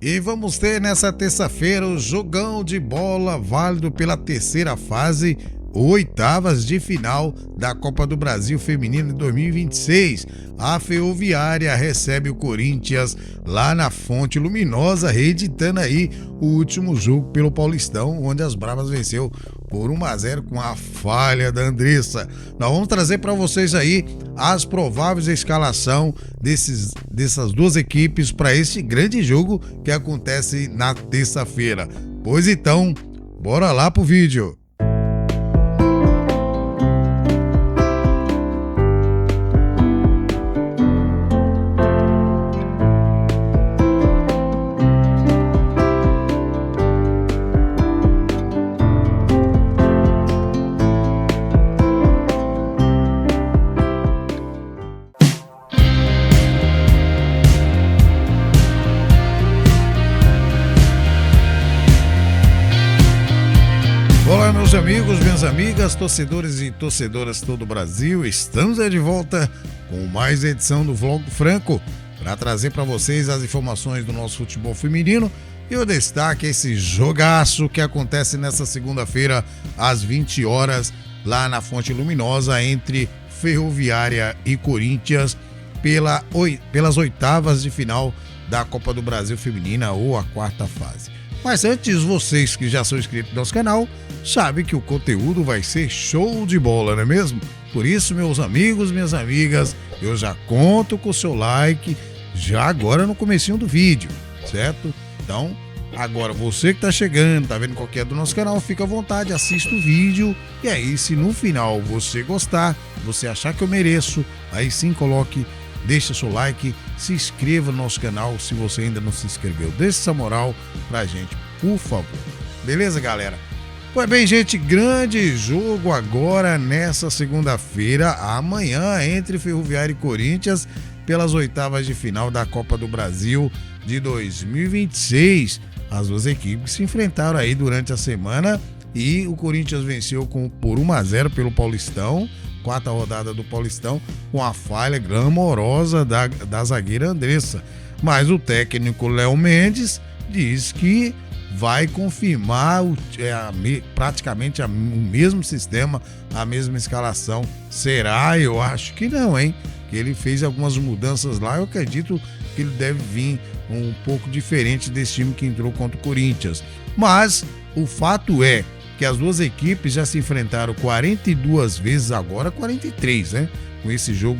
E vamos ter nessa terça-feira o jogão de bola válido pela terceira fase, oitavas de final da Copa do Brasil Feminino de 2026. A Ferroviária recebe o Corinthians lá na Fonte Luminosa, reeditando aí o último jogo pelo Paulistão, onde as Bravas venceu por 1-0 com a falha da Andressa. Nós vamos trazer para vocês aí as prováveis escalação dessas duas equipes para esse grande jogo que acontece na terça-feira. Pois então, bora lá pro vídeo. Olá, meus amigos, minhas amigas, torcedores e torcedoras de todo o Brasil. Estamos aí de volta com mais edição do Vlog Franco para trazer para vocês as informações do nosso futebol feminino e o destaque é esse jogaço que acontece nessa segunda-feira às 20 horas lá na Fonte Luminosa entre Ferroviária e Corinthians pelas oitavas de final da Copa do Brasil Feminina ou a quarta fase. Mas antes, vocês que já são inscritos no nosso canal, sabem que o conteúdo vai ser show de bola, não é mesmo? Por isso, meus amigos, minhas amigas, eu já conto com o seu like já agora no comecinho do vídeo, certo? Então, agora você que tá chegando, tá vendo qualquer do nosso canal, fica à vontade, assista o vídeo e aí se no final você gostar, você achar que eu mereço, aí sim deixa seu like, se inscreva no nosso canal se você ainda não se inscreveu. Deixa essa moral pra gente, por favor. Beleza, galera? Pois bem, gente, grande jogo agora nessa segunda-feira, amanhã, entre Ferroviária e Corinthians, pelas oitavas de final da Copa do Brasil de 2026. As duas equipes se enfrentaram aí durante a semana e o Corinthians venceu por 1-0 pelo Paulistão, quarta rodada do Paulistão, com a falha glamourosa da zagueira Andressa. Mas o técnico Léo Mendes diz que vai confirmar praticamente o mesmo sistema, a mesma escalação. Será? Eu acho que não, hein? Que ele fez algumas mudanças lá, eu acredito que ele deve vir um pouco diferente desse time que entrou contra o Corinthians. Mas o fato é que as duas equipes já se enfrentaram 42 vezes, agora 43, né? Com esse jogo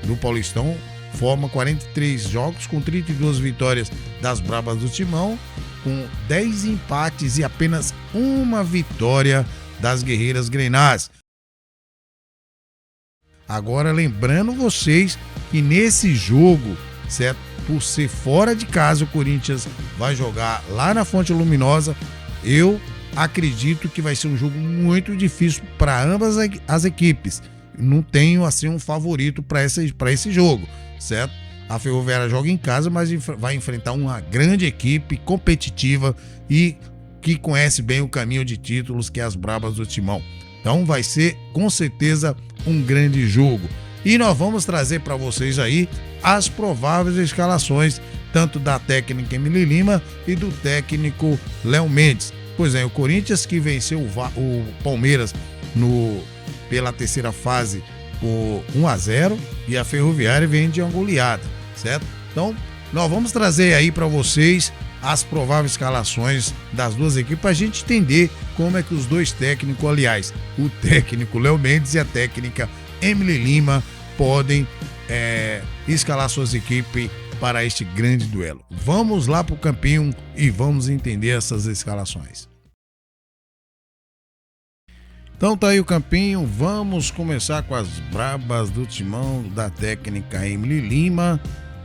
do Paulistão, forma 43 jogos com 32 vitórias das Bravas do Timão, com 10 empates e apenas uma vitória das Guerreiras Grenás. Agora lembrando vocês que nesse jogo, certo? Por ser fora de casa, o Corinthians vai jogar lá na Fonte Luminosa. Eu acredito que vai ser um jogo muito difícil para ambas as equipes. Não tenho assim um favorito para esse jogo, certo? A Ferroviária joga em casa, mas vai enfrentar uma grande equipe competitiva e que conhece bem o caminho de títulos, que é as Bravas do Timão. Então vai ser com certeza um grande jogo. E nós vamos trazer para vocês aí as prováveis escalações, tanto da técnica Emily Lima e do técnico Léo Mendes. Pois é, o Corinthians que venceu o Palmeiras pela terceira fase por 1-0 e a Ferroviária vem de uma goleada, certo? Então, nós vamos trazer aí para vocês as prováveis escalações das duas equipes para a gente entender como é que os dois técnicos, aliás, o técnico Léo Mendes e a técnica Emily Lima podem escalar suas equipes para este grande duelo. Vamos lá para o campinho e vamos entender essas escalações. Então tá aí o campinho, vamos começar com as Bravas do Timão da técnica Emily Lima.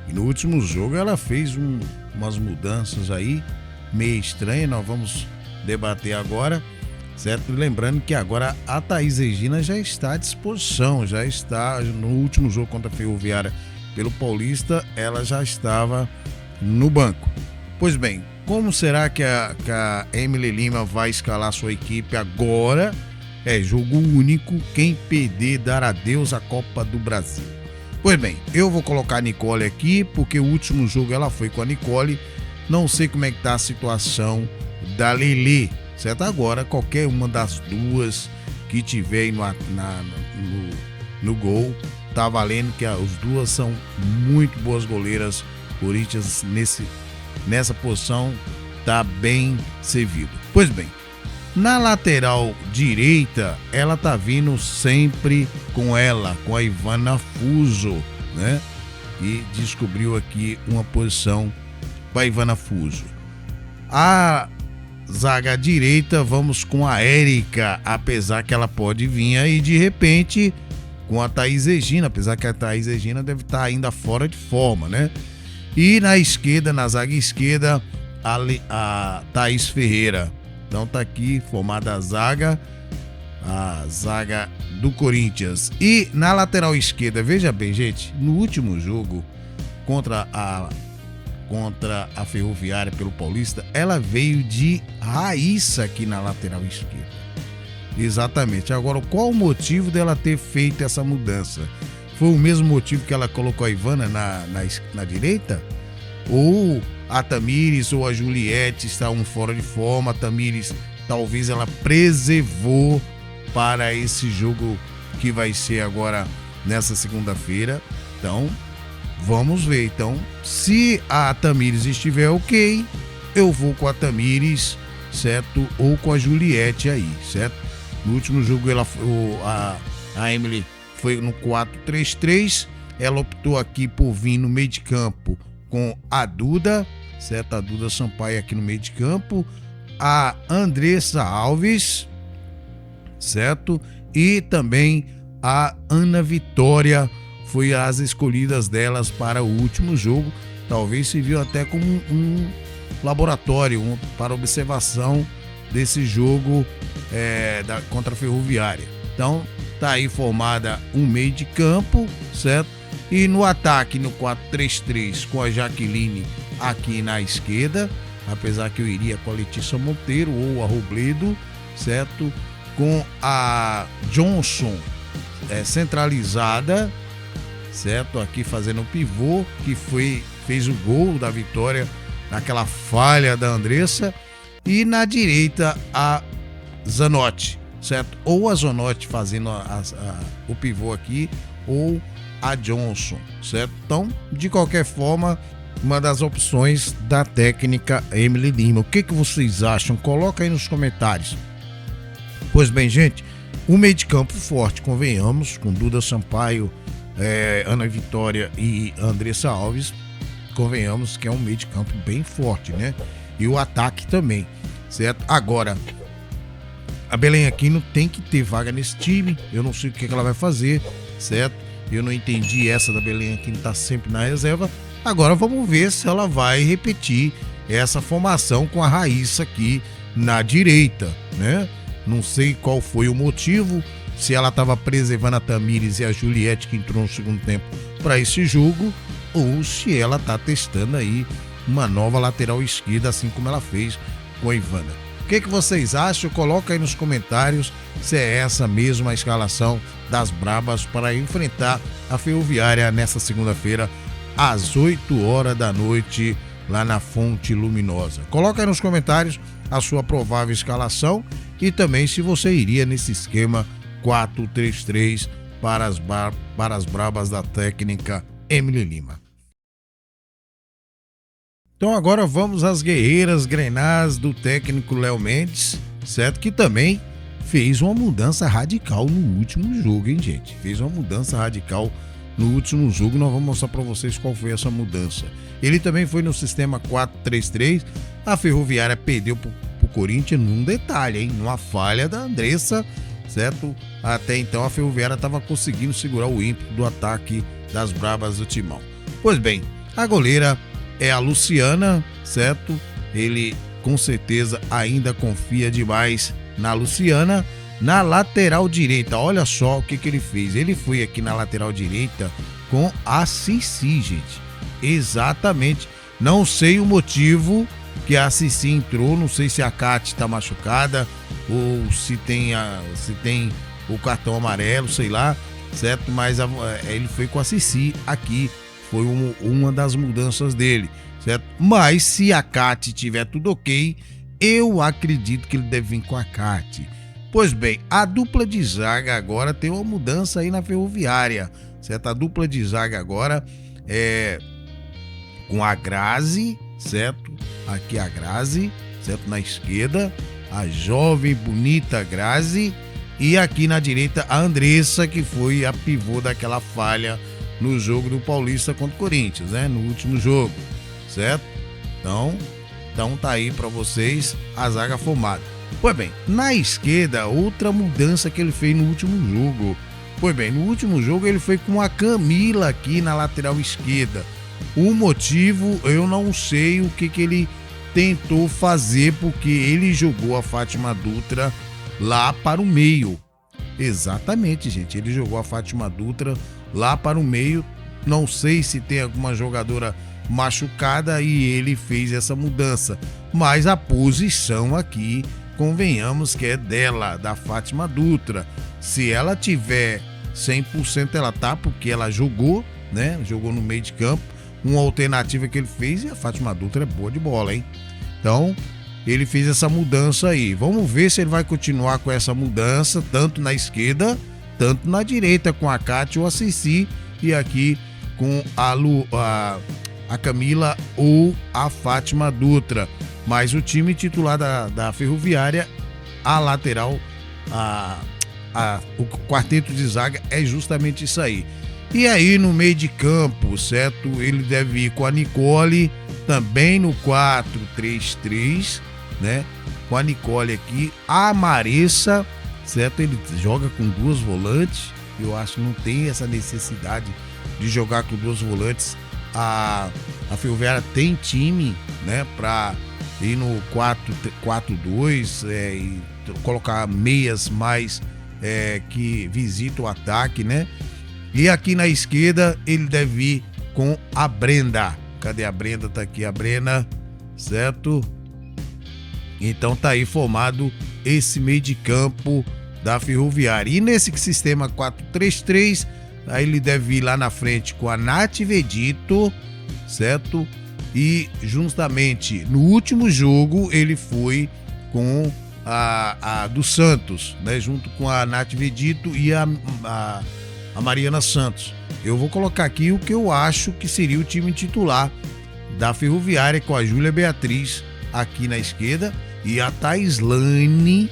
E no último jogo ela fez umas mudanças aí meio estranhas, nós vamos debater agora, certo? Lembrando que agora a Thaís Regina já está à disposição, já está no último jogo contra a Ferroviária pelo Paulista, ela já estava no banco. Pois bem, como será que a Emily Lima vai escalar sua equipe agora? É jogo único, quem perder dar adeus à Copa do Brasil. Pois bem, eu vou colocar a Nicole aqui, porque o último jogo ela foi com a Nicole Não sei como é que tá a situação da Lelê, certo? Agora, qualquer uma das duas que tiver aí no gol, tá valendo, que as duas são muito boas goleiras. Corinthians nessa posição tá bem servido. Pois bem, na lateral direita, ela tá vindo sempre com a Ivana Fuso, né? E descobriu aqui uma posição para Ivana Fuso. A zaga direita, vamos com a Érica, apesar que ela pode vir aí de repente com a Thaís Regina, apesar que a Thaís Regina deve estar ainda fora de forma, né? E na esquerda, na zaga esquerda, a Thaís Ferreira. Então tá aqui formada a zaga do Corinthians. E na lateral esquerda, veja bem, gente, no último jogo contra a Ferroviária pelo Paulista, ela veio de Raíssa aqui na lateral esquerda. Exatamente. Agora, qual o motivo dela ter feito essa mudança? Foi o mesmo motivo que ela colocou a Ivana na direita? Ou a Tamires ou a Juliette estavam fora de forma? A Tamires, talvez ela preservou para esse jogo que vai ser agora nessa segunda-feira. Então, vamos ver. Então, se a Tamires estiver ok, eu vou com a Tamires, certo? Ou com a Juliette aí, certo? No último jogo a Emily foi no 4-3-3. Ela optou aqui por vir no meio de campo com a Duda, certo? A Duda Sampaio aqui no meio de campo. A Andressa Alves, certo? E também a Ana Vitória foi as escolhidas delas para o último jogo. Talvez serviu até como um laboratório para observação desse jogo contra a Ferroviária. Então tá aí formada um meio de campo, certo? E no ataque, no 4-3-3, com a Jaqueline aqui na esquerda, apesar que eu iria com a Letícia Monteiro ou a Robledo, certo? Com a Johnson centralizada, certo? Aqui fazendo o pivô, que fez o gol da vitória naquela falha da Andressa. E na direita a Zanotti, certo? Ou a Zanotti fazendo o pivô aqui, ou a Johnson, certo? Então, de qualquer forma, uma das opções da técnica Emily Lima. O que vocês acham? Coloca aí nos comentários. Pois bem, gente, o meio de campo forte, convenhamos, com Duda Sampaio, Ana Vitória e Andressa Alves, convenhamos que é um meio de campo bem forte, né? E o ataque também, certo? Agora, a Belém Aquino tem que ter vaga nesse time. Eu não sei o que ela vai fazer, certo? Eu não entendi essa da Belém Aquino tá sempre na reserva. Agora vamos ver se ela vai repetir essa formação com a Raíssa aqui na direita, né? Não sei qual foi o motivo, se ela estava preservando a Tamires e a Juliette, que entrou no segundo tempo, para esse jogo, ou se ela tá testando aí uma nova lateral esquerda, assim como ela fez com a Ivana. O que vocês acham? Coloca aí nos comentários se é essa mesma a escalação das Brabas para enfrentar a Ferroviária nessa segunda-feira, às 8 horas da noite, lá na Fonte Luminosa. Coloca aí nos comentários a sua provável escalação e também se você iria nesse esquema 4-3-3 para as Brabas da técnica Emily Lima. Então agora vamos às guerreiras grenás do técnico Léo Mendes, certo? Que também fez uma mudança radical no último jogo, hein, gente? Fez uma mudança radical no último jogo. Nós vamos mostrar para vocês qual foi essa mudança. Ele também foi no sistema 4-3-3. A Ferroviária perdeu pro Corinthians num detalhe, hein? Numa falha da Andressa, certo? Até então a Ferroviária estava conseguindo segurar o ímpeto do ataque das Brabas do Timão. Pois bem, a goleira é a Luciana, certo? Ele com certeza ainda confia demais na Luciana. Na lateral direita, olha só o que ele fez. Ele foi aqui na lateral direita com a Cici, gente. Exatamente. Não sei o motivo que a Cici entrou. Não sei se a Kate tá machucada ou se tem o cartão amarelo, sei lá, certo? Mas ele foi com a Cici aqui. Foi uma das mudanças dele. certo? Mas se a Cate tiver tudo ok, eu acredito que ele deve vir com a Cate. Pois bem, a dupla de zaga agora tem uma mudança aí na Ferroviária, certo? A dupla de zaga agora é com a Grazi, certo? Aqui a Grazi, certo? Na esquerda, a jovem, bonita Grazi. E aqui na direita, a Andressa, que foi a pivô daquela falha no jogo do Paulista contra o Corinthians, né? No último jogo, certo? Então tá aí para vocês a zaga formada. Pois bem, na esquerda, outra mudança que ele fez no último jogo. Pois bem, no último jogo ele foi com a Camila aqui na lateral esquerda. O motivo, eu não sei o que ele tentou fazer, porque ele jogou a Fátima Dutra lá para o meio. Exatamente, gente. Ele jogou a Fátima Dutra lá para o meio. Não sei se tem alguma jogadora machucada e ele fez essa mudança. Mas a posição aqui, convenhamos que é dela, da Fátima Dutra. Se ela tiver 100%, ela tá, porque ela jogou, né? Jogou no meio de campo. Uma alternativa que ele fez, e a Fátima Dutra é boa de bola, hein? Então, ele fez essa mudança aí. Vamos ver se ele vai continuar com essa mudança, tanto na esquerda, tanto na direita, com a Cátia ou a Cici, e aqui com a Camila ou a Fátima Dutra. Mas o time titular da Ferroviária, a lateral, o quarteto de zaga é justamente isso aí. E aí no meio de campo, certo? Ele deve ir com a Nicole, também no 4-3-3, né? Com a Nicole aqui, a Maressa, certo? Ele joga com duas volantes. Eu acho que não tem essa necessidade de jogar com duas volantes. A Ferroviária tem time, né? Para ir no 4-4-2 e colocar meias mais que visitam o ataque, né? E aqui na esquerda ele deve ir com a Brenda. Cadê a Brenda? Tá aqui a Brenda, certo? Então tá aí formado esse meio de campo da Ferroviária. E nesse sistema 4-3-3, aí ele deve ir lá na frente com a Nath Vedito, certo? E justamente no último jogo ele foi com a do Santos, né? Junto com a Nath Vedito e a Mariana Santos. Eu vou colocar aqui o que eu acho que seria o time titular da Ferroviária, com a Júlia Beatriz aqui na esquerda e a Thaislane,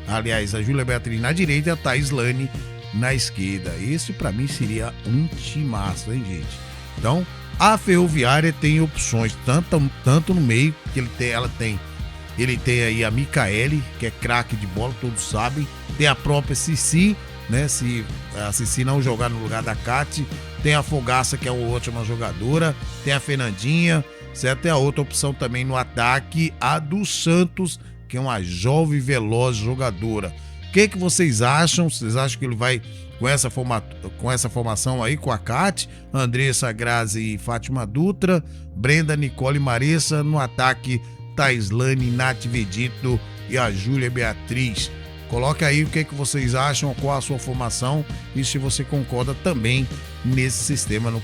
aliás, a Júlia Beatriz na direita e a Thaislane na esquerda. Esse para mim seria um timaço, hein, gente? Então, a Ferroviária tem opções tanto no meio, que ele tem aí a Micaele, que é craque de bola, todos sabem. Tem a própria Cici, né? Se a Cici não jogar no lugar da Cate, tem a Fogaça, que é uma ótima jogadora, tem a Fernandinha, certo? Tem a outra opção também no ataque, a do Santos, que é uma jovem e veloz jogadora. O que vocês acham? Vocês acham que ele vai com essa formação aí, com a Cate, Andressa, Grazi e Fátima Dutra, Brenda, Nicole e Maressa, no ataque Thaislane, Nath Vedito e a Júlia Beatriz? Coloque aí o que vocês acham, qual a sua formação e se você concorda também nesse sistema no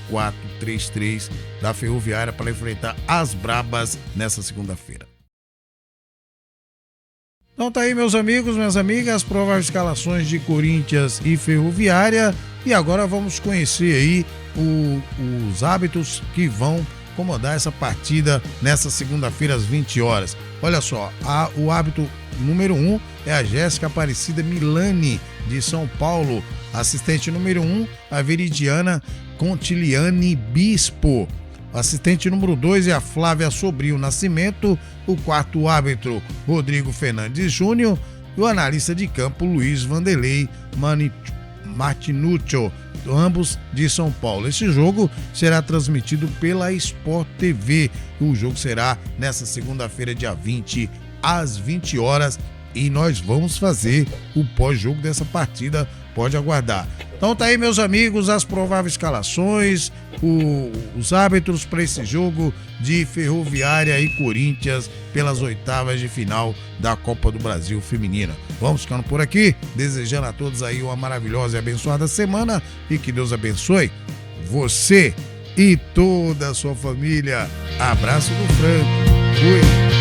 4-3-3 da Ferroviária para enfrentar as Brabas nessa segunda-feira. Então tá aí, meus amigos, minhas amigas, as prováveis escalações de Corinthians e Ferroviária. E agora vamos conhecer aí os árbitros que vão comandar essa partida nessa segunda-feira às 20 horas. Olha só, o árbitro número 1 é a Jéssica Aparecida Milani, de São Paulo. Assistente número 1, a Veridiana Contiliani Bispo. Assistente número 2 é a Flávia Sobrinho Nascimento. O quarto árbitro, Rodrigo Fernandes Júnior. E o analista de campo, Luiz Vanderlei Martinuccio, ambos de São Paulo. Esse jogo será transmitido pela Sport TV. O jogo será nessa segunda-feira, dia 20, às 20 horas. E nós vamos fazer o pós-jogo dessa partida. Pode aguardar. Então tá aí, meus amigos, as prováveis escalações, os árbitros para esse jogo de Ferroviária e Corinthians pelas oitavas de final da Copa do Brasil Feminina. Vamos ficando por aqui, desejando a todos aí uma maravilhosa e abençoada semana e que Deus abençoe você e toda a sua família. Abraço do Franco. Fui.